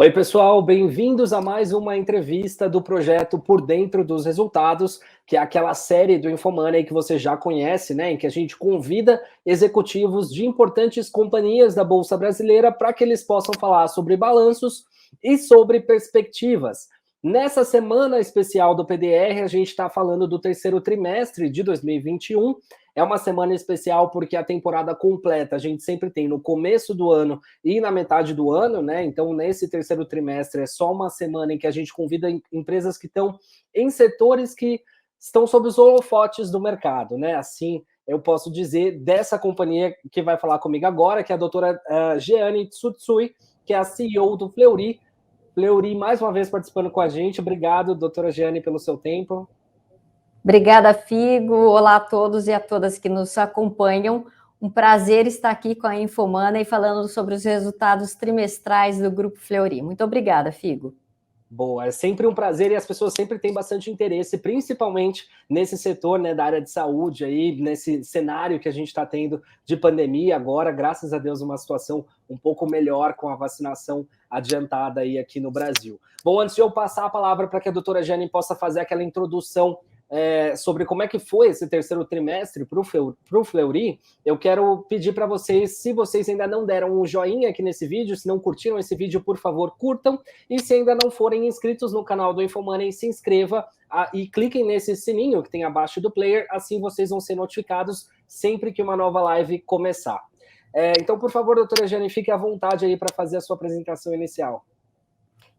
Oi, pessoal, bem-vindos a mais uma entrevista do projeto Por Dentro dos Resultados, que é aquela série do Infomoney que você já conhece, né? Em que a gente convida executivos de importantes companhias da Bolsa Brasileira para que eles possam falar sobre balanços e sobre perspectivas. Nessa semana especial do PDR, a gente está falando do terceiro trimestre de 2021. É uma semana especial porque a temporada completa a gente sempre tem no começo do ano e na metade do ano, né? Então, nesse terceiro trimestre é só uma semana em que a gente convida empresas que estão em setores que estão sob os holofotes do mercado, né? Assim, eu posso dizer dessa companhia que vai falar comigo agora, que é a doutora Jeane Tsutsui, que é a CEO do Fleury. Fleury, mais uma vez participando com a gente. Obrigado, doutora Jeane, pelo seu tempo. Obrigada, Figo. Olá a todos e a todas que nos acompanham. Um prazer estar aqui com a Infomoney falando sobre os resultados trimestrais do Grupo Fleury. Muito obrigada, Figo. Boa, é sempre um prazer e as pessoas sempre têm bastante interesse, principalmente nesse setor, né, da área de saúde, aí, nesse cenário que a gente está tendo de pandemia agora, graças a Deus, uma situação um pouco melhor com a vacinação adiantada aí aqui no Brasil. Bom, antes de eu passar a palavra para que a doutora Jeane possa fazer aquela introdução sobre como é que foi esse terceiro trimestre para o Fleury, eu quero pedir para vocês, se vocês ainda não deram um joinha aqui nesse vídeo, se não curtiram esse vídeo, por favor, curtam, e se ainda não forem inscritos no canal do Infomoney, se inscreva e cliquem nesse sininho que tem abaixo do player, assim vocês vão ser notificados sempre que uma nova live começar. Então, por favor, doutora Jeane, fique à vontade aí para fazer a sua apresentação inicial.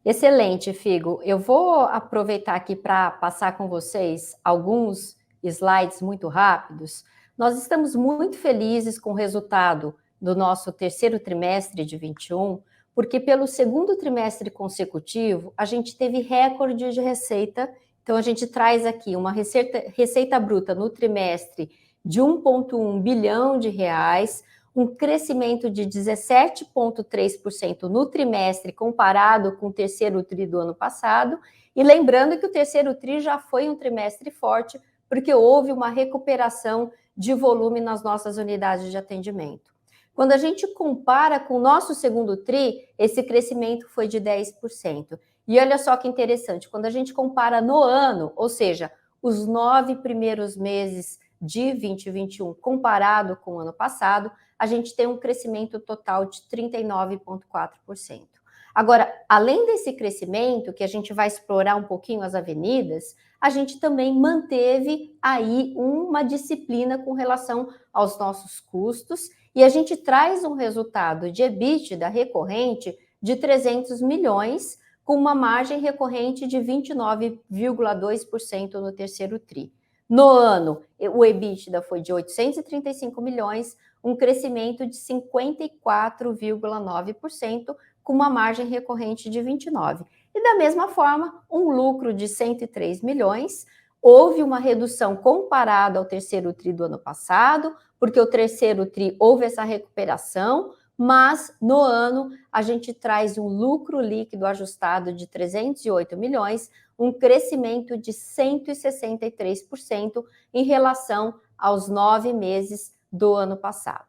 Excelente, Figo. Eu vou aproveitar aqui para passar com vocês alguns slides muito rápidos. Nós estamos muito felizes com o resultado do nosso terceiro trimestre de 21, porque pelo segundo trimestre consecutivo, a gente teve recorde de receita. Então, a gente traz aqui uma receita bruta no trimestre de 1,1 bilhão de reais, um crescimento de 17,3% no trimestre comparado com o terceiro TRI do ano passado. E lembrando que o terceiro TRI já foi um trimestre forte, porque houve uma recuperação de volume nas nossas unidades de atendimento. Quando a gente compara com o nosso segundo TRI, esse crescimento foi de 10%. E olha só que interessante, quando a gente compara no ano, ou seja, os 9 primeiros meses de 2021 comparado com o ano passado, a gente tem um crescimento total de 39,4%. Agora, além desse crescimento, que a gente vai explorar um pouquinho as avenidas, a gente também manteve aí uma disciplina com relação aos nossos custos e a gente traz um resultado de EBITDA recorrente de 300 milhões, com uma margem recorrente de 29,2% no terceiro TRI. No ano, o EBITDA foi de 835 milhões, um crescimento de 54,9%, com uma margem recorrente de 29%. E da mesma forma, um lucro de 103 milhões, houve uma redução comparada ao terceiro TRI do ano passado, porque o terceiro TRI houve essa recuperação, mas no ano a gente traz um lucro líquido ajustado de 308 milhões, um crescimento de 163% em relação aos 9 meses do ano passado.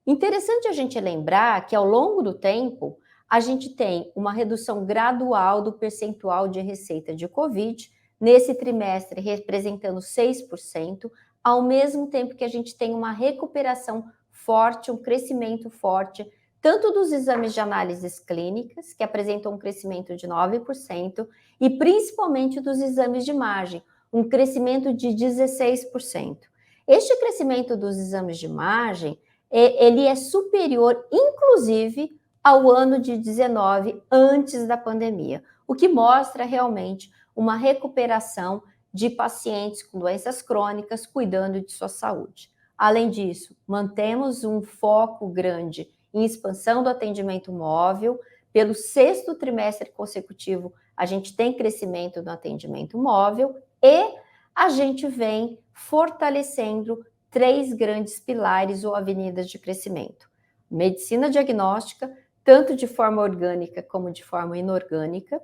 Interessante a gente lembrar que ao longo do tempo, a gente tem uma redução gradual do percentual de receita de Covid, nesse trimestre representando 6%, ao mesmo tempo que a gente tem uma recuperação forte, um crescimento forte, tanto dos exames de análises clínicas, que apresentam um crescimento de 9%, e principalmente dos exames de imagem, um crescimento de 16%. Este crescimento dos exames de imagem, ele é superior, inclusive, ao ano de 19, antes da pandemia, o que mostra realmente uma recuperação de pacientes com doenças crônicas cuidando de sua saúde. Além disso, mantemos um foco grande em expansão do atendimento móvel. Pelo sexto trimestre consecutivo, a gente tem crescimento no atendimento móvel e a gente vem fortalecendo 3 grandes pilares ou avenidas de crescimento. Medicina diagnóstica, tanto de forma orgânica como de forma inorgânica.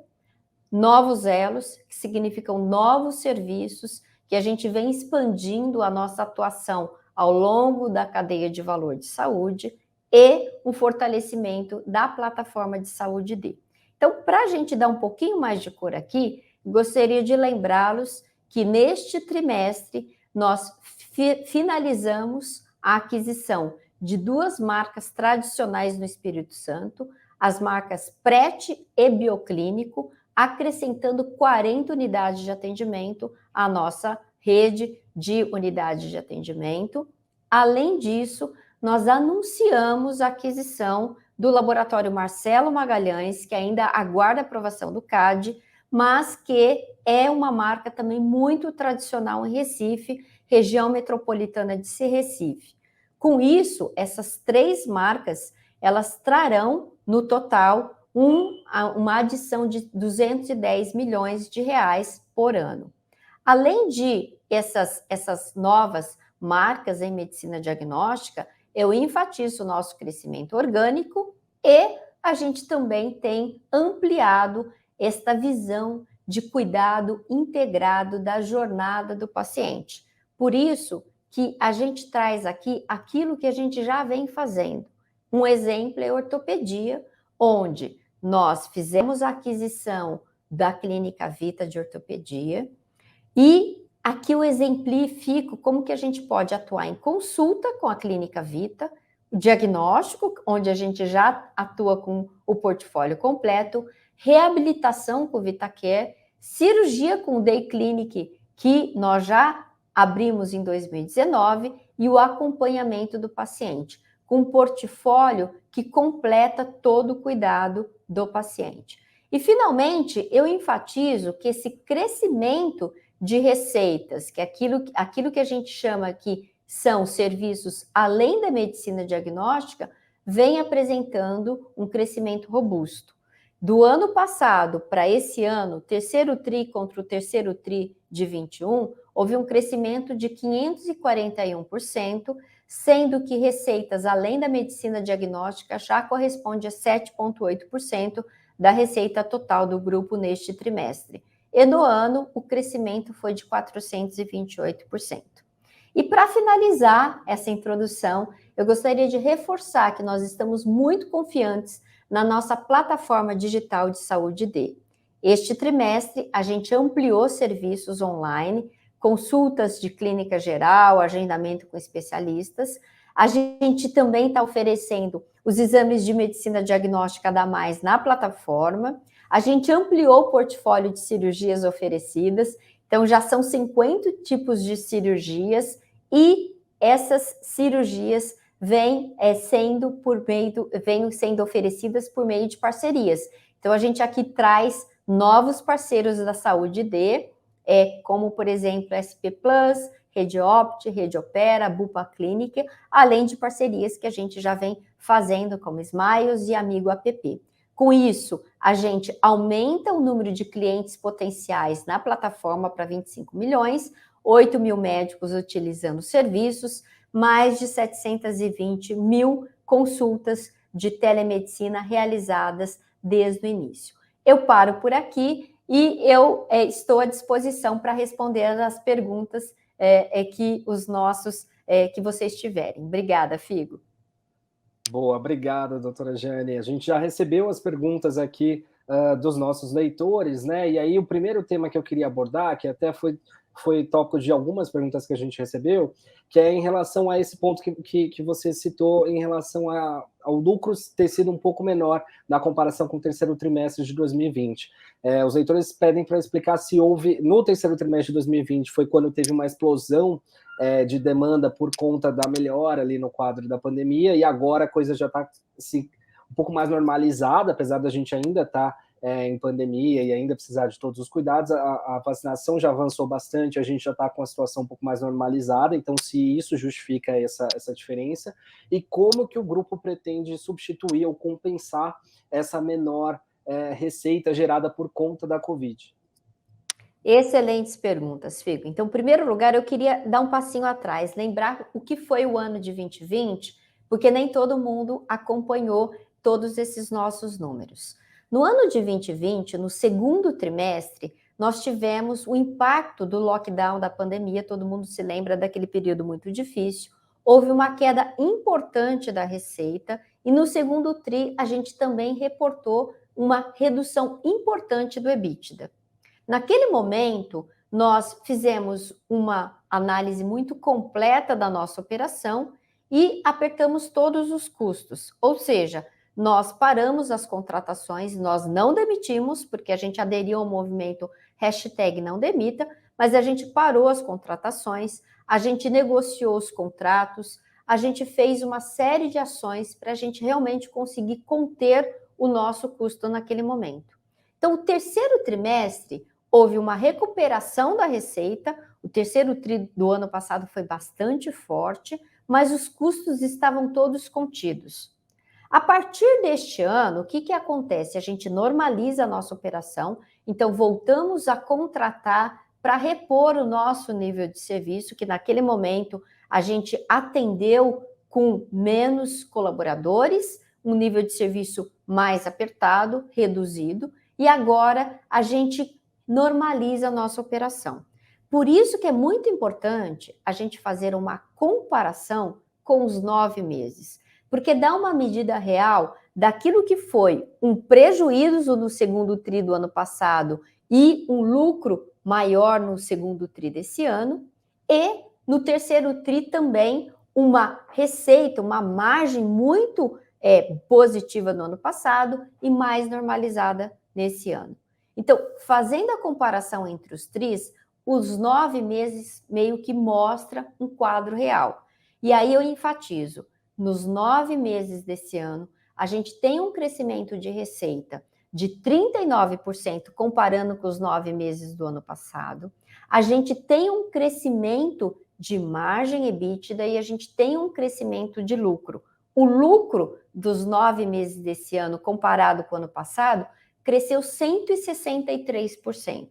Novos elos, que significam novos serviços, que a gente vem expandindo a nossa atuação ao longo da cadeia de valor de saúde, e um fortalecimento da plataforma de saúde D. Então, para a gente dar um pouquinho mais de cor aqui, gostaria de lembrá-los que neste trimestre nós finalizamos a aquisição de 2 marcas tradicionais no Espírito Santo, as marcas Prete e Bioclínico, acrescentando 40 unidades de atendimento à nossa rede de unidades de atendimento. Além disso, nós anunciamos a aquisição do Laboratório Marcelo Magalhães, que ainda aguarda aprovação do CAD, mas que é uma marca também muito tradicional em Recife, região metropolitana de Recife. Com isso, essas 3 marcas, elas trarão, no total, uma adição de 210 milhões de reais por ano. Além de essas novas marcas em medicina diagnóstica, eu enfatizo o nosso crescimento orgânico e a gente também tem ampliado esta visão de cuidado integrado da jornada do paciente. Por isso que a gente traz aqui aquilo que a gente já vem fazendo. Um exemplo é a ortopedia, onde nós fizemos a aquisição da Clínica Vita de ortopedia e aqui eu exemplifico como que a gente pode atuar em consulta com a Clínica Vita, o diagnóstico, onde a gente já atua com o portfólio completo, reabilitação com o VitaCare, cirurgia com o Day Clinic, que nós já abrimos em 2019, e o acompanhamento do paciente, com um portfólio que completa todo o cuidado do paciente. E, finalmente, eu enfatizo que esse crescimento de receitas, que é aquilo que a gente chama aqui são serviços além da medicina diagnóstica, vem apresentando um crescimento robusto. Do ano passado para esse ano, terceiro TRI contra o terceiro TRI de 21, houve um crescimento de 541%, sendo que receitas além da medicina diagnóstica já corresponde a 7,8% da receita total do grupo neste trimestre. E no ano, o crescimento foi de 428%. E para finalizar essa introdução, eu gostaria de reforçar que nós estamos muito confiantes na nossa plataforma digital de saúde D. Este trimestre, a gente ampliou serviços online, consultas de clínica geral, agendamento com especialistas. A gente também está oferecendo os exames de medicina diagnóstica da Mais na plataforma. A gente ampliou o portfólio de cirurgias oferecidas, então já são 50 tipos de cirurgias e essas cirurgias vêm sendo oferecidas por meio de parcerias. Então a gente aqui traz novos parceiros da saúde D, como por exemplo SP Plus, Rede Opt, Rede Opera, Bupa Clínica, além de parcerias que a gente já vem fazendo como Smiles e Amigo App. Com isso, a gente aumenta o número de clientes potenciais na plataforma para 25 milhões, 8 mil médicos utilizando serviços, mais de 720 mil consultas de telemedicina realizadas desde o início. Eu paro por aqui e eu estou à disposição para responder as perguntas que vocês tiverem. Obrigada, Figo. Boa, obrigado, doutora Jane. A gente já recebeu as perguntas aqui dos nossos leitores, né? E aí o primeiro tema que eu queria abordar, que até foi tópico de algumas perguntas que a gente recebeu, que é em relação a esse ponto que você citou em relação ao lucro ter sido um pouco menor na comparação com o terceiro trimestre de 2020. Os leitores pedem para explicar se houve, no terceiro trimestre de 2020, foi quando teve uma explosão de demanda por conta da melhora ali no quadro da pandemia, e agora a coisa já está assim, um pouco mais normalizada, apesar da gente ainda estar em pandemia e ainda precisar de todos os cuidados, a vacinação já avançou bastante, a gente já está com a situação um pouco mais normalizada, então se isso justifica essa diferença, e como que o grupo pretende substituir ou compensar essa menor receita gerada por conta da Covid? Excelentes perguntas, Fico. Então, em primeiro lugar, eu queria dar um passinho atrás, lembrar o que foi o ano de 2020, porque nem todo mundo acompanhou todos esses nossos números. No ano de 2020, no segundo trimestre, nós tivemos o impacto do lockdown da pandemia, todo mundo se lembra daquele período muito difícil, houve uma queda importante da receita, e no segundo TRI a gente também reportou uma redução importante do EBITDA. Naquele momento, nós fizemos uma análise muito completa da nossa operação e apertamos todos os custos, ou seja, nós paramos as contratações, nós não demitimos, porque a gente aderiu ao movimento #NãoDemita, mas a gente parou as contratações, a gente negociou os contratos, a gente fez uma série de ações para a gente realmente conseguir conter o nosso custo naquele momento. Então, o terceiro trimestre, houve uma recuperação da receita, o terceiro tri do ano passado foi bastante forte, mas os custos estavam todos contidos. A partir deste ano, o que acontece? A gente normaliza a nossa operação, então voltamos a contratar para repor o nosso nível de serviço, que naquele momento a gente atendeu com menos colaboradores, um nível de serviço mais apertado, reduzido, e agora a gente normaliza a nossa operação. Por isso que é muito importante a gente fazer uma comparação com os 9 meses, porque dá uma medida real daquilo que foi um prejuízo no segundo tri do ano passado e um lucro maior no segundo tri desse ano, e no terceiro tri também uma receita, uma margem muito positiva no ano passado e mais normalizada nesse ano. Então, fazendo a comparação entre os tris, os 9 meses meio que mostra um quadro real. E aí eu enfatizo, nos 9 meses desse ano, a gente tem um crescimento de receita de 39% comparando com os 9 meses do ano passado. A gente tem um crescimento de margem EBITDA e a gente tem um crescimento de lucro. O lucro dos 9 meses desse ano comparado com o ano passado cresceu 163%,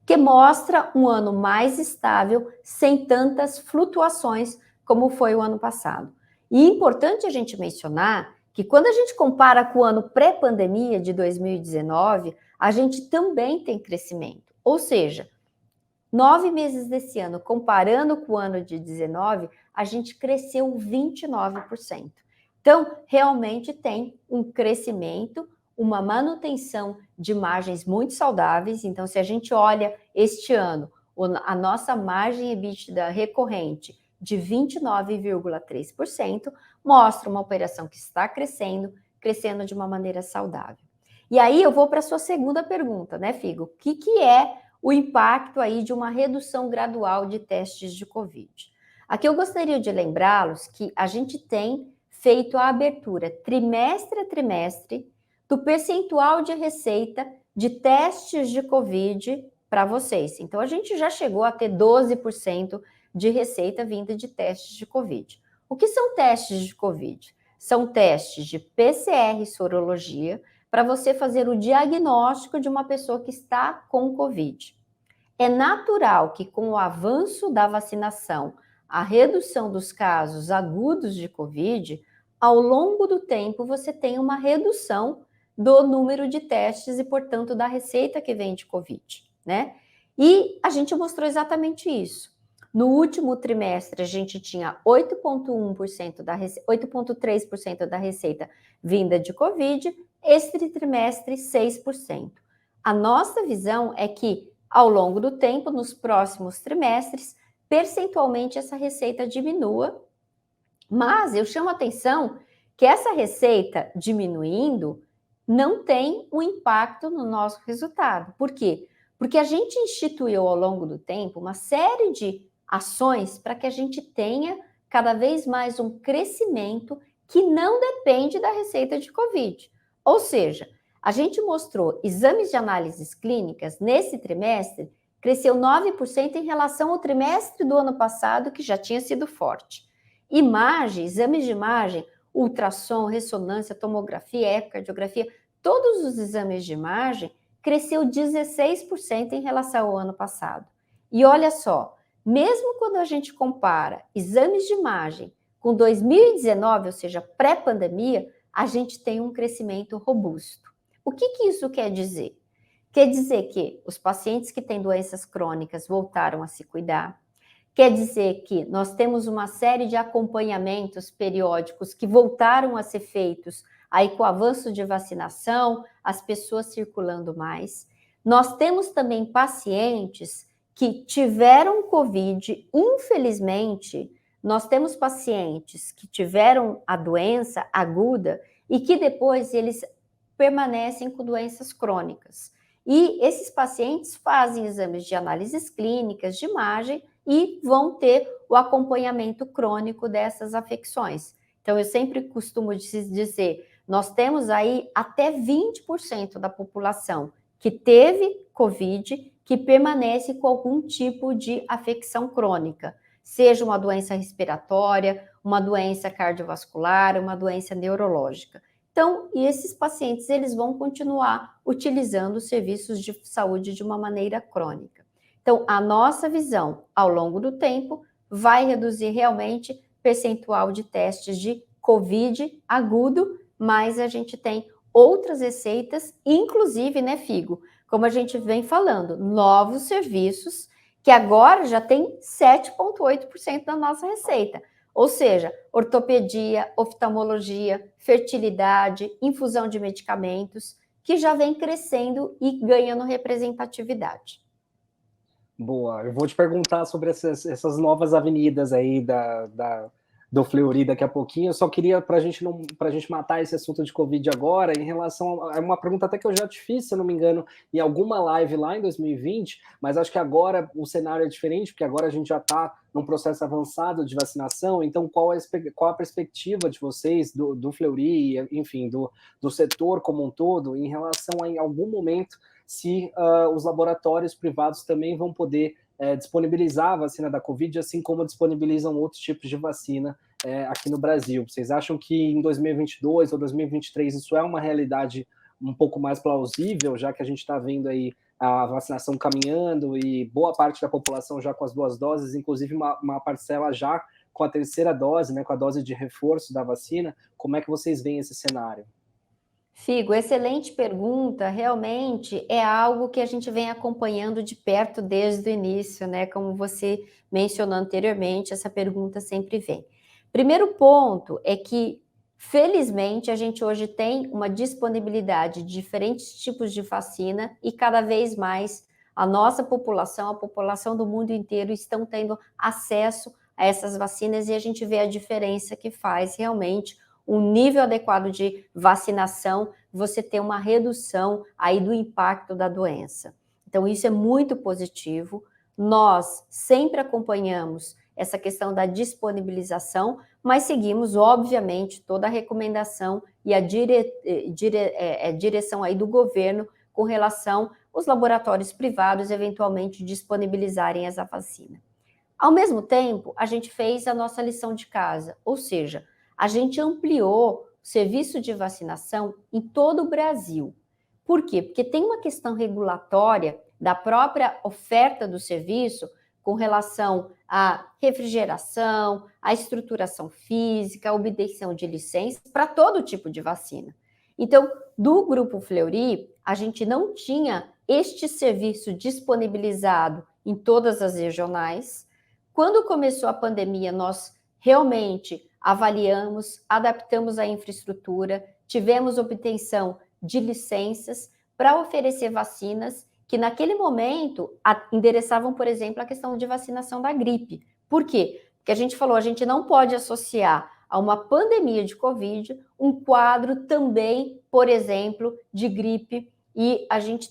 que mostra um ano mais estável, sem tantas flutuações como foi o ano passado. E é importante a gente mencionar que quando a gente compara com o ano pré-pandemia de 2019, a gente também tem crescimento. Ou seja, 9 meses desse ano, comparando com o ano de 19, a gente cresceu 29%. Então, realmente tem um crescimento, uma manutenção de margens muito saudáveis. Então, se a gente olha este ano, a nossa margem EBITDA recorrente de 29,3%, mostra uma operação que está crescendo de uma maneira saudável. E aí eu vou para a sua segunda pergunta, né, Figo? O que é o impacto aí de uma redução gradual de testes de Covid? Aqui eu gostaria de lembrá-los que a gente tem feito a abertura trimestre a trimestre do percentual de receita de testes de Covid para vocês. Então, a gente já chegou a ter 12% de receita vinda de testes de Covid. O que são testes de Covid? São testes de PCR e sorologia para você fazer o diagnóstico de uma pessoa que está com Covid. É natural que com o avanço da vacinação, a redução dos casos agudos de Covid, ao longo do tempo você tem uma redução do número de testes e, portanto, da receita que vem de Covid, né? E a gente mostrou exatamente isso. No último trimestre, a gente tinha 8,3% da receita vinda de Covid, este trimestre, 6%. A nossa visão é que, ao longo do tempo, nos próximos trimestres, percentualmente essa receita diminua, mas eu chamo a atenção que essa receita diminuindo não tem um impacto no nosso resultado. Por quê? Porque a gente instituiu ao longo do tempo uma série de ações para que a gente tenha cada vez mais um crescimento que não depende da receita de Covid. Ou seja, a gente mostrou exames de análises clínicas nesse trimestre, cresceu 9% em relação ao trimestre do ano passado, que já tinha sido forte. Imagem, exames de imagem, ultrassom, ressonância, tomografia, ecocardiografia, todos os exames de imagem cresceu 16% em relação ao ano passado. E olha só, mesmo quando a gente compara exames de imagem com 2019, ou seja, pré-pandemia, a gente tem um crescimento robusto. O que isso quer dizer? Quer dizer que os pacientes que têm doenças crônicas voltaram a se cuidar, quer dizer que nós temos uma série de acompanhamentos periódicos que voltaram a ser feitos aí com o avanço de vacinação, as pessoas circulando mais. Nós temos também pacientes que tiveram Covid, infelizmente, nós temos pacientes que tiveram a doença aguda e que depois eles permanecem com doenças crônicas. E esses pacientes fazem exames de análises clínicas, de imagem e vão ter o acompanhamento crônico dessas afecções. Então, eu sempre costumo dizer, nós temos aí até 20% da população que teve Covid, que permanece com algum tipo de afecção crônica, seja uma doença respiratória, uma doença cardiovascular, uma doença neurológica. Então, e esses pacientes, eles vão continuar utilizando os serviços de saúde de uma maneira crônica. Então, a nossa visão, ao longo do tempo, vai reduzir realmente percentual de testes de COVID agudo, mas a gente tem outras receitas, inclusive, né, Figo, como a gente vem falando, novos serviços, que agora já tem 7,8% da nossa receita. Ou seja, ortopedia, oftalmologia, fertilidade, infusão de medicamentos, que já vem crescendo e ganhando representatividade. Boa, eu vou te perguntar sobre essas novas avenidas aí do Fleury daqui a pouquinho. Eu só queria, para a gente matar esse assunto de Covid agora, em relação a uma pergunta até que eu já te fiz, se eu não me engano, em alguma live lá em 2020, mas acho que agora o cenário é diferente, porque agora a gente já está num processo avançado de vacinação. Então, qual a perspectiva de vocês, do Fleury, enfim, do setor como um todo, em relação a, em algum momento, se os laboratórios privados também vão poder disponibilizar a vacina da Covid, assim como disponibilizam outros tipos de vacina aqui no Brasil. Vocês acham que em 2022 ou 2023 isso é uma realidade um pouco mais plausível, já que a gente está vendo aí a vacinação caminhando e boa parte da população já com as 2 doses, inclusive uma parcela já com a 3ª dose, né, com a dose de reforço da vacina? Como é que vocês veem esse cenário? Figo, excelente pergunta. Realmente é algo que a gente vem acompanhando de perto desde o início, né? Como você mencionou anteriormente, essa pergunta sempre vem. Primeiro ponto é que, felizmente, a gente hoje tem uma disponibilidade de diferentes tipos de vacina e cada vez mais a nossa população, a população do mundo inteiro estão tendo acesso a essas vacinas e a gente vê a diferença que faz realmente um nível adequado de vacinação, você ter uma redução aí do impacto da doença. Então, isso é muito positivo. Nós sempre acompanhamos essa questão da disponibilização, mas seguimos, obviamente, toda a recomendação e a direção aí do governo com relação aos laboratórios privados eventualmente disponibilizarem essa vacina. Ao mesmo tempo, a gente fez a nossa lição de casa, ou seja, a gente ampliou o serviço de vacinação em todo o Brasil. Por quê? Porque tem uma questão regulatória da própria oferta do serviço com relação à refrigeração, à estruturação física, à obtenção de licença para todo tipo de vacina. Então, do Grupo Fleury, a gente não tinha este serviço disponibilizado em todas as regionais. Quando começou a pandemia, nós realmente avaliamos, adaptamos a infraestrutura, tivemos obtenção de licenças para oferecer vacinas que naquele momento endereçavam, por exemplo, a questão de vacinação da gripe. Por quê? Porque a gente falou, a gente não pode associar a uma pandemia de Covid um quadro também, por exemplo, de gripe, e a gente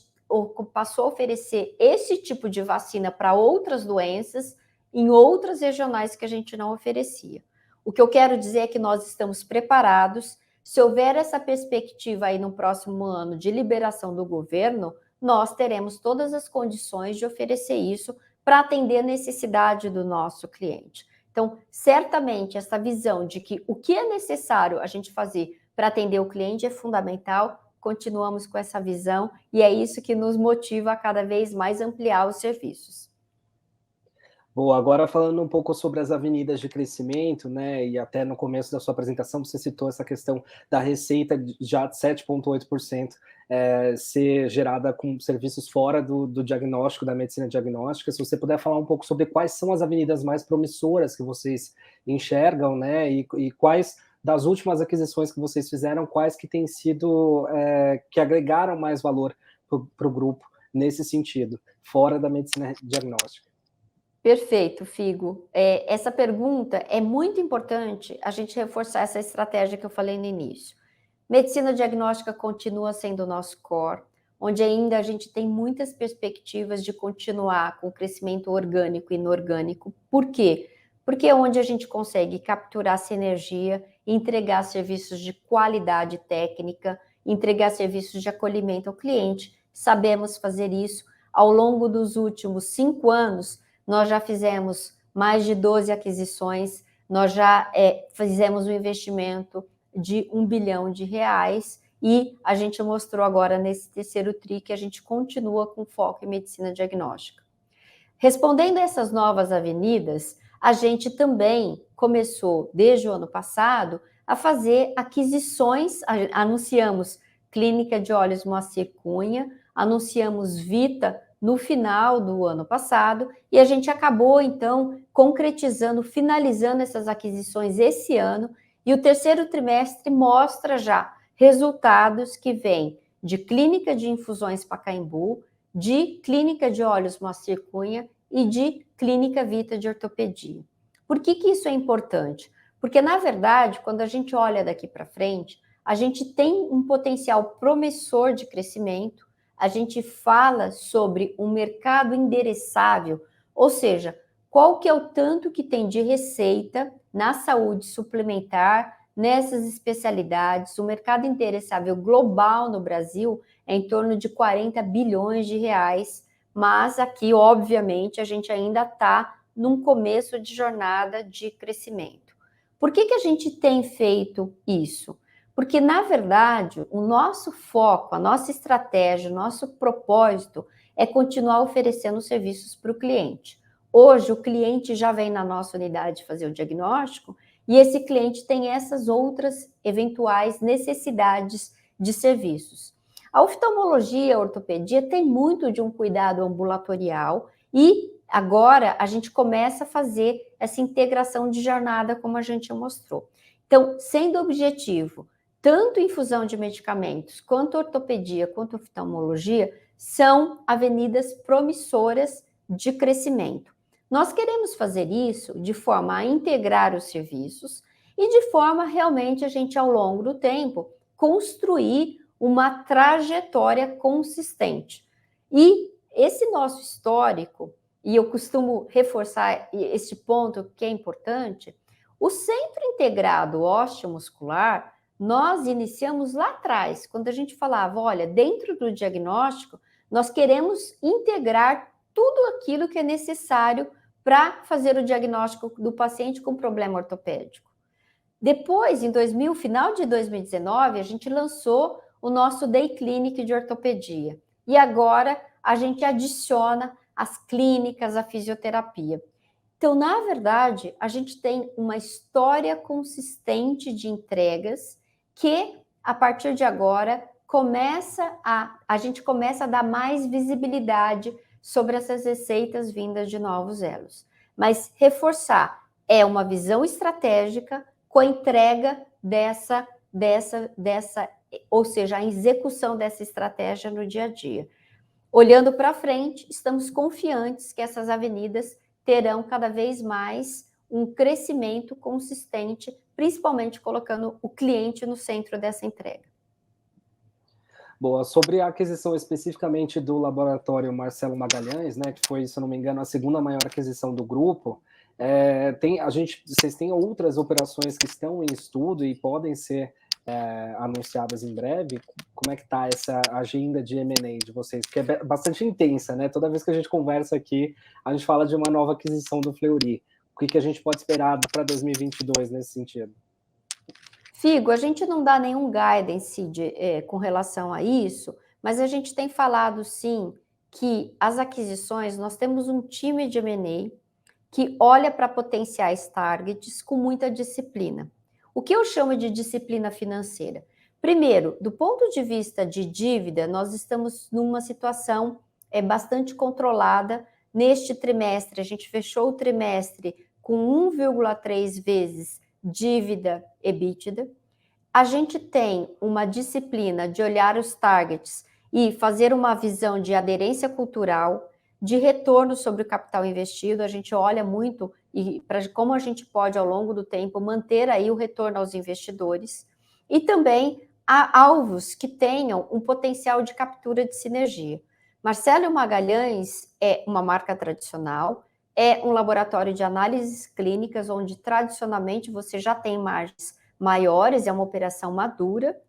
passou a oferecer esse tipo de vacina para outras doenças em outras regionais que a gente não oferecia. O que eu quero dizer é que nós estamos preparados. Se houver essa perspectiva aí no próximo ano de liberação do governo, nós teremos todas as condições de oferecer isso para atender a necessidade do nosso cliente. Então, certamente, essa visão de que o que é necessário a gente fazer para atender o cliente é fundamental. Continuamos com essa visão e é isso que nos motiva a cada vez mais ampliar os serviços. Boa, agora falando um pouco sobre as avenidas de crescimento, né, e até no começo da sua apresentação você citou essa questão da receita já de 7,8% ser gerada com serviços fora do diagnóstico, da medicina diagnóstica. Se você puder falar um pouco sobre quais são as avenidas mais promissoras que vocês enxergam, né, e quais das últimas aquisições que vocês fizeram, quais que têm sido, que agregaram mais valor para o grupo nesse sentido, fora da medicina diagnóstica? Perfeito, Figo. Essa pergunta é muito importante a gente reforçar essa estratégia que eu falei no início. Medicina diagnóstica continua sendo o nosso core, onde ainda a gente tem muitas perspectivas de continuar com o crescimento orgânico e inorgânico. Por quê? Porque é onde a gente consegue capturar sinergia, entregar serviços de qualidade técnica, entregar serviços de acolhimento ao cliente. Sabemos fazer isso. Ao longo dos últimos 5 anos, nós já fizemos mais de 12 aquisições, nós já fizemos um investimento de R$1 bilhão, e a gente mostrou agora nesse terceiro TRI que a gente continua com foco em medicina diagnóstica. Respondendo a essas novas avenidas, a gente também começou, desde o ano passado, a fazer aquisições, anunciamos Clínica de Olhos Moacir Cunha, anunciamos Vita no final do ano passado, e a gente acabou, então, concretizando, finalizando essas aquisições esse ano, e o terceiro trimestre mostra já resultados que vêm de Clínica de Infusões Pacaembu, de Clínica de Olhos Moacir Cunha e de Clínica Vita de Ortopedia. Por que isso é importante? Porque, na verdade, quando a gente olha daqui para frente, a gente tem um potencial promissor de crescimento, a gente fala sobre um mercado endereçável, ou seja, qual que é o tanto que tem de receita na saúde suplementar, nessas especialidades. O mercado endereçável global no Brasil é em torno de 40 bilhões de reais, mas aqui, obviamente, a gente ainda está num começo de jornada de crescimento. Por que a gente tem feito isso? Porque, na verdade, o nosso foco, a nossa estratégia, o nosso propósito é continuar oferecendo serviços para o cliente. Hoje, o cliente já vem na nossa unidade fazer o diagnóstico e esse cliente tem essas outras eventuais necessidades de serviços. A oftalmologia, a ortopedia tem muito de um cuidado ambulatorial e agora a gente começa a fazer essa integração de jornada como a gente mostrou. Então, sendo objetivo, tanto infusão de medicamentos, quanto ortopedia, quanto oftalmologia, são avenidas promissoras de crescimento. Nós queremos fazer isso de forma a integrar os serviços e de forma realmente a gente, ao longo do tempo, construir uma trajetória consistente. E esse nosso histórico, e eu costumo reforçar esse ponto que é importante, o Centro Integrado Osteomuscular, nós iniciamos lá atrás, quando a gente falava, olha, dentro do diagnóstico, nós queremos integrar tudo aquilo que é necessário para fazer o diagnóstico do paciente com problema ortopédico. Depois, final de 2019, a gente lançou o nosso Day Clinic de ortopedia. E agora a gente adiciona as clínicas, a fisioterapia. Então, na verdade, a gente tem uma história consistente de entregas que, a partir de agora, a gente começa a dar mais visibilidade sobre essas receitas vindas de novos elos. Mas reforçar, é uma visão estratégica com a entrega ou seja, a execução dessa estratégia no dia a dia. Olhando para frente, estamos confiantes que essas avenidas terão cada vez mais um crescimento consistente, principalmente colocando o cliente no centro dessa entrega. Boa. Sobre a aquisição especificamente do laboratório Marcelo Magalhães, né, que foi, se eu não me engano, a segunda maior aquisição do grupo, vocês têm outras operações que estão em estudo e podem ser anunciadas em breve? Como é que está essa agenda de M&A de vocês? Porque é bastante intensa, né? Toda vez que a gente conversa aqui, a gente fala de uma nova aquisição do Fleury. O que a gente pode esperar para 2022 nesse sentido? Figo, a gente não dá nenhum guidance com relação a isso, mas a gente tem falado, sim, que as aquisições, nós temos um time de M&A que olha para potenciais targets com muita disciplina. O que eu chamo de disciplina financeira? Primeiro, do ponto de vista de dívida, nós estamos numa situação bastante controlada. Neste trimestre, a gente fechou o trimestre com 1,3 vezes dívida, EBITDA. A gente tem uma disciplina de olhar os targets e fazer uma visão de aderência cultural, de retorno sobre o capital investido. A gente olha muito e para como a gente pode, ao longo do tempo, manter aí o retorno aos investidores. E também há alvos que tenham um potencial de captura de sinergia. Marcelo Magalhães é uma marca tradicional, é um laboratório de análises clínicas, onde tradicionalmente você já tem margens maiores, é uma operação madura,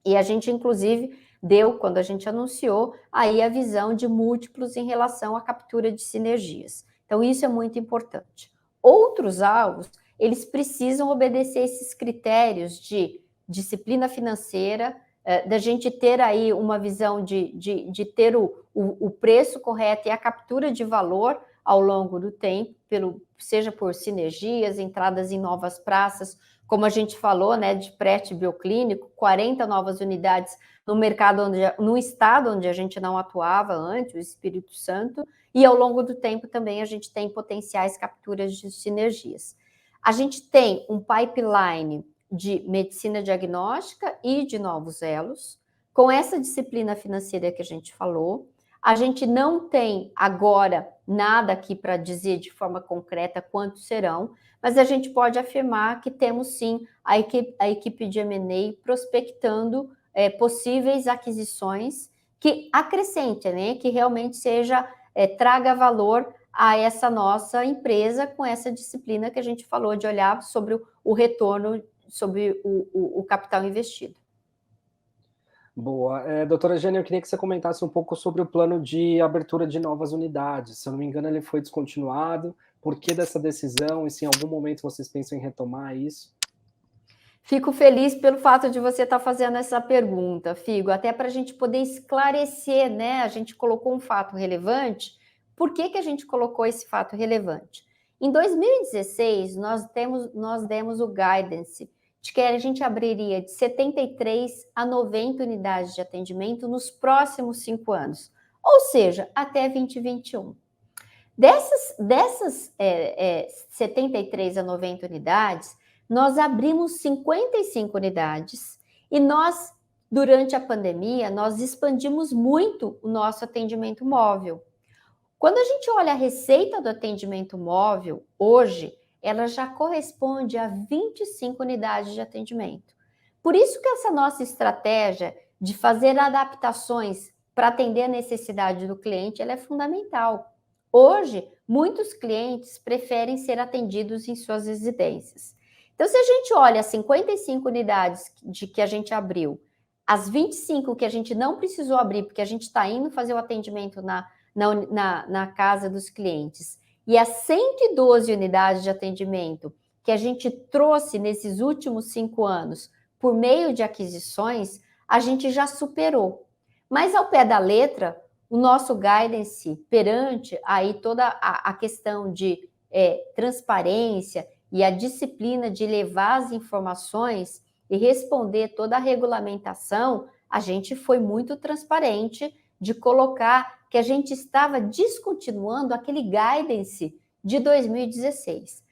e a gente, inclusive, deu, quando a gente anunciou, aí a visão de múltiplos em relação à captura de sinergias. Então, isso é muito importante. Outros alvos, eles precisam obedecer esses critérios de disciplina financeira, da gente ter aí uma visão de ter o preço correto e a captura de valor ao longo do tempo, seja por sinergias, entradas em novas praças, como a gente falou, né, de PrET bioclínico, 40 novas unidades no mercado, no estado onde a gente não atuava antes, o Espírito Santo, e ao longo do tempo também a gente tem potenciais capturas de sinergias. A gente tem um pipeline de medicina diagnóstica e de novos elos, com essa disciplina financeira que a gente falou. A gente não tem agora nada aqui para dizer de forma concreta quantos serão, mas a gente pode afirmar que temos sim a equipe de M&A prospectando possíveis aquisições que acrescentem, né, que realmente traga valor a essa nossa empresa com essa disciplina que a gente falou de olhar sobre o retorno, sobre o capital investido. Boa. Doutora Jane, eu queria que você comentasse um pouco sobre o plano de abertura de novas unidades. Se eu não me engano, ele foi descontinuado. Por que dessa decisão? E se em algum momento vocês pensam em retomar isso? Fico feliz pelo fato de você estar fazendo essa pergunta, Figo, até para a gente poder esclarecer, né? A gente colocou um fato relevante. Por que a gente colocou esse fato relevante? Em 2016, nós demos o guidance de que a gente abriria de 73 a 90 unidades de atendimento nos próximos 5 anos, ou seja, até 2021. Dessas 73 a 90 unidades, nós abrimos 55 unidades e nós, durante a pandemia, nós expandimos muito o nosso atendimento móvel. Quando a gente olha a receita do atendimento móvel, hoje, ela já corresponde a 25 unidades de atendimento. Por isso que essa nossa estratégia de fazer adaptações para atender a necessidade do cliente, ela é fundamental. Hoje, muitos clientes preferem ser atendidos em suas residências. Então, se a gente olha as 55 unidades de que a gente abriu, as 25 que a gente não precisou abrir, porque a gente está indo fazer o atendimento na casa dos clientes, e as 112 unidades de atendimento que a gente trouxe nesses últimos 5 anos por meio de aquisições, a gente já superou. Mas ao pé da letra, o nosso guidance perante aí toda a questão de transparência e a disciplina de levar as informações e responder toda a regulamentação, a gente foi muito transparente de colocar que a gente estava descontinuando aquele guidance de 2016.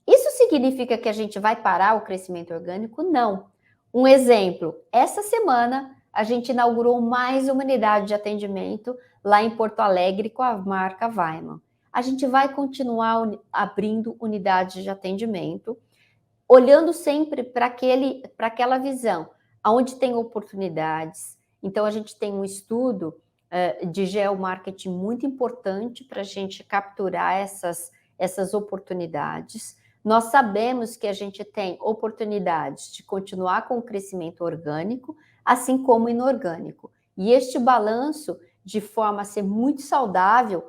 Isso significa que a gente vai parar o crescimento orgânico? Não. Um exemplo, essa semana a gente inaugurou mais uma unidade de atendimento lá em Porto Alegre com a marca Weiman. A gente vai continuar abrindo unidades de atendimento, olhando sempre para aquela visão, onde tem oportunidades. Então, a gente tem um estudo de geomarketing muito importante para a gente capturar essas oportunidades. Nós sabemos que a gente tem oportunidades de continuar com o crescimento orgânico, assim como inorgânico. E este balanço, de forma a ser muito saudável,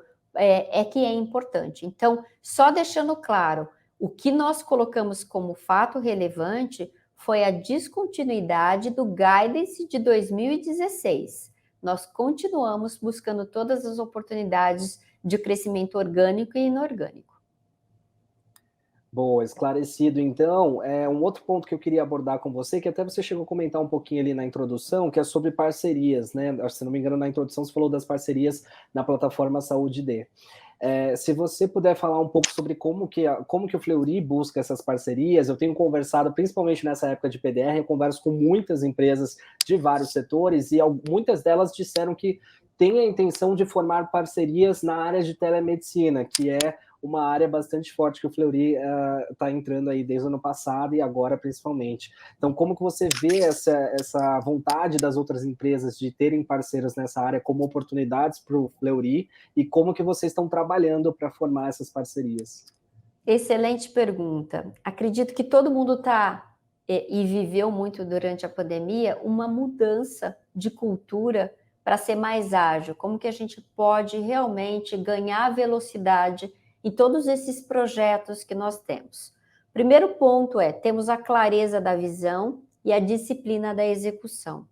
que é importante. Então, só deixando claro, o que nós colocamos como fato relevante foi a descontinuidade do guidance de 2016. Nós continuamos buscando todas as oportunidades de crescimento orgânico e inorgânico. Boa, esclarecido. Então, um outro ponto que eu queria abordar com você, que até você chegou a comentar um pouquinho ali na introdução, que é sobre parcerias, né? Se não me engano, na introdução você falou das parcerias na plataforma Saúde D. Se você puder falar um pouco sobre como que o Fleury busca essas parcerias, eu tenho conversado, principalmente nessa época de PDR, eu converso com muitas empresas de vários setores e muitas delas disseram que têm a intenção de formar parcerias na área de telemedicina, que é uma área bastante forte que o Fleury está entrando aí desde o ano passado e agora principalmente. Então, como que você vê essa vontade das outras empresas de terem parceiros nessa área como oportunidades para o Fleury e como que vocês estão trabalhando para formar essas parcerias? Excelente pergunta. Acredito que todo mundo está e viveu muito durante a pandemia uma mudança de cultura para ser mais ágil. Como que a gente pode realmente ganhar velocidade em todos esses projetos que nós temos? Primeiro ponto temos a clareza da visão e a disciplina da execução.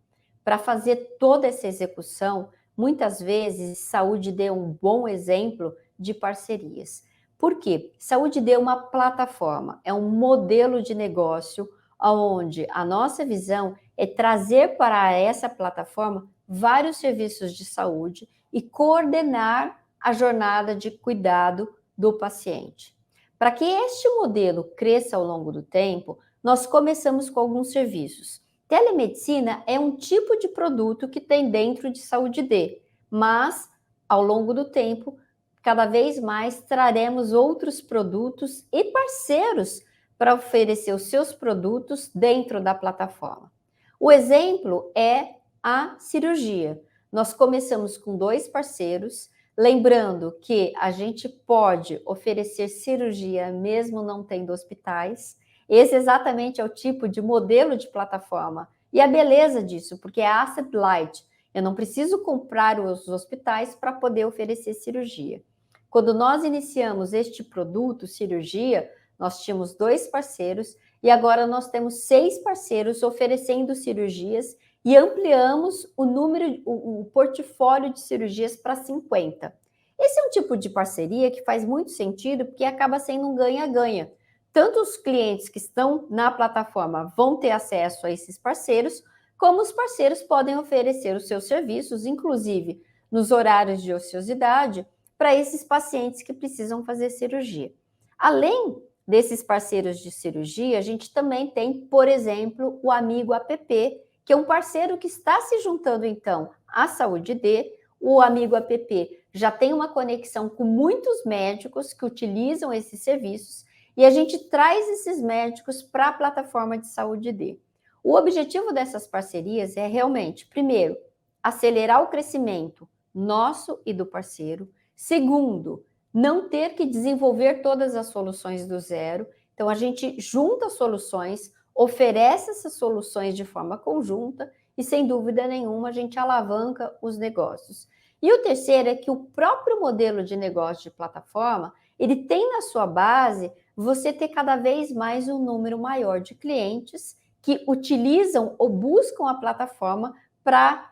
Para fazer toda essa execução, muitas vezes, Saúde deu um bom exemplo de parcerias. Por quê? Saúde deu uma plataforma, é um modelo de negócio onde a nossa visão é trazer para essa plataforma vários serviços de saúde e coordenar a jornada de cuidado do paciente. Para que este modelo cresça ao longo do tempo, nós começamos com alguns serviços. Telemedicina é um tipo de produto que tem dentro de Saúde D, mas ao longo do tempo, cada vez mais traremos outros produtos e parceiros para oferecer os seus produtos dentro da plataforma. O exemplo é a cirurgia. Nós começamos com 2 parceiros, lembrando que a gente pode oferecer cirurgia mesmo não tendo hospitais. Esse exatamente é o tipo de modelo de plataforma. E a beleza disso, porque é asset light. Eu não preciso comprar os hospitais para poder oferecer cirurgia. Quando nós iniciamos este produto, cirurgia, nós tínhamos 2 parceiros e agora nós temos 6 parceiros oferecendo cirurgias e ampliamos o portfólio de cirurgias para 50. Esse é um tipo de parceria que faz muito sentido porque acaba sendo um ganha-ganha. Tanto os clientes que estão na plataforma vão ter acesso a esses parceiros, como os parceiros podem oferecer os seus serviços, inclusive nos horários de ociosidade, para esses pacientes que precisam fazer cirurgia. Além desses parceiros de cirurgia, a gente também tem, por exemplo, o Amigo App, que é um parceiro que está se juntando, então, à Saúde D. O Amigo App já tem uma conexão com muitos médicos que utilizam esses serviços e a gente traz esses médicos para a plataforma de Saúde D. O objetivo dessas parcerias é realmente, primeiro, acelerar o crescimento nosso e do parceiro. Segundo, não ter que desenvolver todas as soluções do zero. Então, a gente junta soluções, oferece essas soluções de forma conjunta e, sem dúvida nenhuma, a gente alavanca os negócios. E o terceiro é que o próprio modelo de negócio de plataforma, ele tem na sua base você ter cada vez mais um número maior de clientes que utilizam ou buscam a plataforma para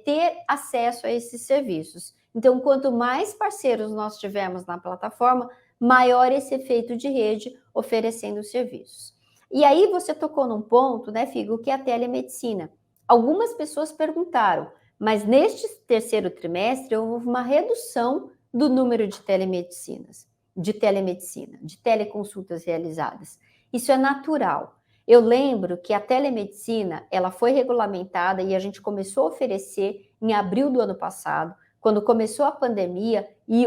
ter acesso a esses serviços. Então, quanto mais parceiros nós tivermos na plataforma, maior esse efeito de rede oferecendo serviços. E aí você tocou num ponto, né, Figo, que é a telemedicina. Algumas pessoas perguntaram, mas neste terceiro trimestre houve uma redução do número de teleconsultas realizadas. Isso é natural. Eu lembro que a telemedicina, ela foi regulamentada e a gente começou a oferecer em abril do ano passado, quando começou a pandemia e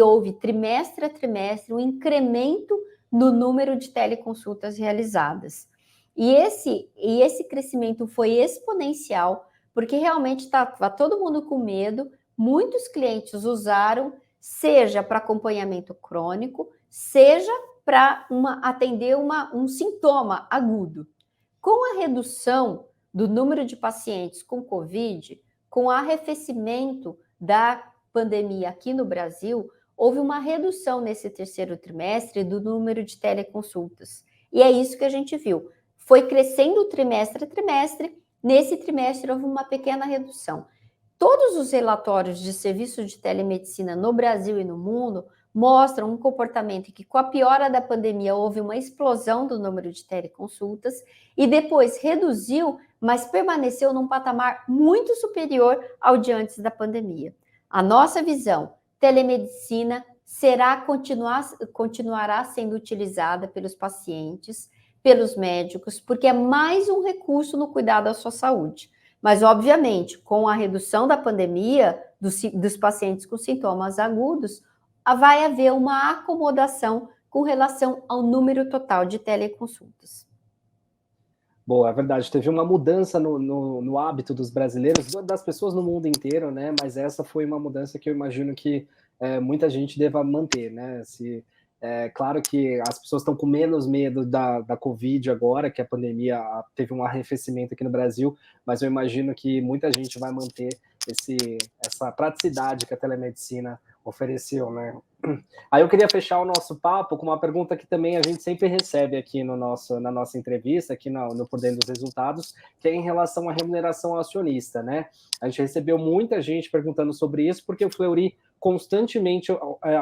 houve trimestre a trimestre um incremento no número de teleconsultas realizadas. E esse crescimento foi exponencial, porque realmente estava todo mundo com medo, muitos clientes usaram, seja para acompanhamento crônico, seja para atender um sintoma agudo. Com a redução do número de pacientes com Covid, com o arrefecimento da pandemia aqui no Brasil, houve uma redução nesse terceiro trimestre do número de teleconsultas. E é isso que a gente viu. Foi crescendo trimestre a trimestre, nesse trimestre houve uma pequena redução. Todos os relatórios de serviços de telemedicina no Brasil e no mundo mostram um comportamento que, com a piora da pandemia, houve uma explosão do número de teleconsultas e depois reduziu, mas permaneceu num patamar muito superior ao de antes da pandemia. A nossa visão, telemedicina continuará sendo utilizada pelos pacientes, pelos médicos, porque é mais um recurso no cuidado da sua saúde. Mas, obviamente, com a redução da pandemia, dos pacientes com sintomas agudos, vai haver uma acomodação com relação ao número total de teleconsultas. Boa, é verdade. Teve uma mudança no hábito dos brasileiros, das pessoas no mundo inteiro, né? Mas essa foi uma mudança que eu imagino que muita gente deva manter, né? Claro que as pessoas estão com menos medo da Covid agora, que a pandemia teve um arrefecimento aqui no Brasil, mas eu imagino que muita gente vai manter essa praticidade que a telemedicina ofereceu, né? Aí eu queria fechar o nosso papo com uma pergunta que também a gente sempre recebe aqui na nossa entrevista, aqui no Por Dentro dos Resultados, que é em relação à remuneração ao acionista, né? A gente recebeu muita gente perguntando sobre isso, porque o Fleury constantemente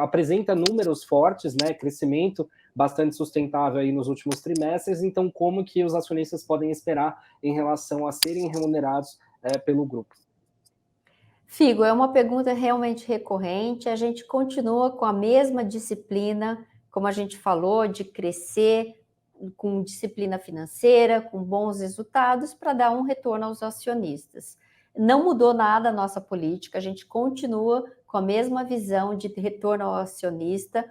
apresenta números fortes, né? Crescimento bastante sustentável aí nos últimos trimestres, então como que os acionistas podem esperar em relação a serem remunerados pelo grupo? Figo, é uma pergunta realmente recorrente. A gente continua com a mesma disciplina, como a gente falou, de crescer com disciplina financeira, com bons resultados, para dar um retorno aos acionistas. Não mudou nada a nossa política, a gente continua com a mesma visão de retorno ao acionista,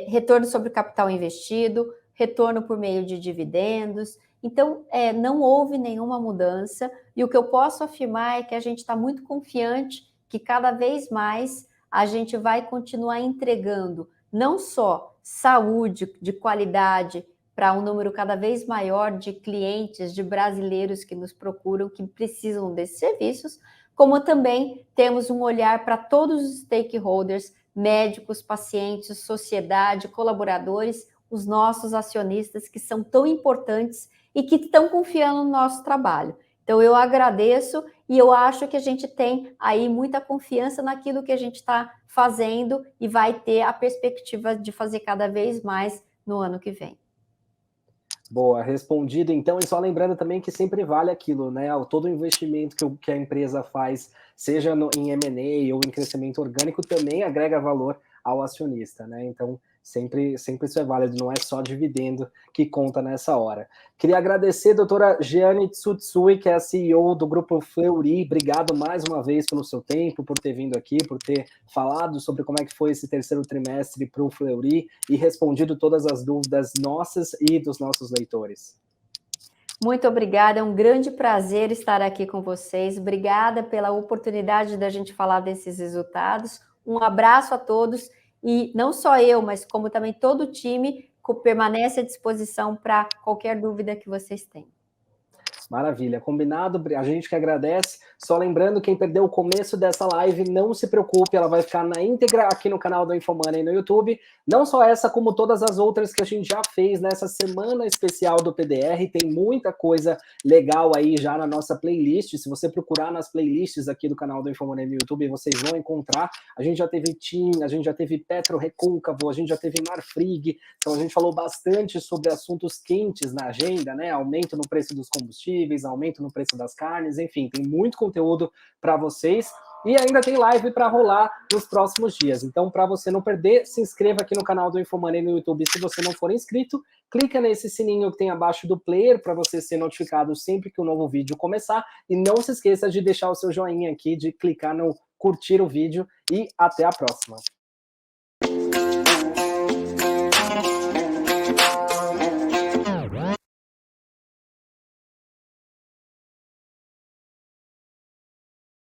retorno sobre o capital investido, retorno por meio de dividendos. Então, não houve nenhuma mudança, e o que eu posso afirmar é que a gente está muito confiante que cada vez mais a gente vai continuar entregando não só saúde de qualidade para um número cada vez maior de clientes, de brasileiros que nos procuram, que precisam desses serviços, como também temos um olhar para todos os stakeholders, médicos, pacientes, sociedade, colaboradores, os nossos acionistas que são tão importantes e que estão confiando no nosso trabalho. Então, eu agradeço e eu acho que a gente tem aí muita confiança naquilo que a gente está fazendo e vai ter a perspectiva de fazer cada vez mais no ano que vem. Boa, respondido então, e só lembrando também que sempre vale aquilo, né? Todo investimento que a empresa faz, seja em M&A ou em crescimento orgânico, também agrega valor ao acionista, né? Então, sempre isso é válido, não é só dividendo que conta nessa hora. Queria agradecer a doutora Jeane Tsutsui, que é a CEO do Grupo Fleury. Obrigado mais uma vez pelo seu tempo, por ter vindo aqui, por ter falado sobre como é que foi esse terceiro trimestre para o Fleury e respondido todas as dúvidas nossas e dos nossos leitores. Muito obrigada, é um grande prazer estar aqui com vocês. Obrigada pela oportunidade da gente falar desses resultados. Um abraço a todos. E não só eu, mas como também todo o time permanece à disposição para qualquer dúvida que vocês tenham. Maravilha, combinado, a gente que agradece. Só lembrando, quem perdeu o começo dessa live, não se preocupe, ela vai ficar na íntegra aqui no canal do InfoMoney no YouTube. Não só essa, como todas as outras que a gente já fez nessa semana especial do PDR. Tem muita coisa legal aí já na nossa playlist. Se você procurar nas playlists aqui do canal do InfoMoney no YouTube, vocês vão encontrar. A gente já teve TIM, a gente já teve Petro Recôncavo, a gente já teve Marfrig. Então a gente falou bastante sobre assuntos quentes na agenda, né? Aumento no preço dos combustíveis, aumento no preço das carnes, enfim, tem muito conteúdo para vocês e ainda tem live para rolar nos próximos dias. Então, para você não perder, se inscreva aqui no canal do InfoMoney no YouTube. Se você não for inscrito, clica nesse sininho que tem abaixo do player para você ser notificado sempre que um novo vídeo começar e não se esqueça de deixar o seu joinha aqui, de clicar no curtir o vídeo e até a próxima.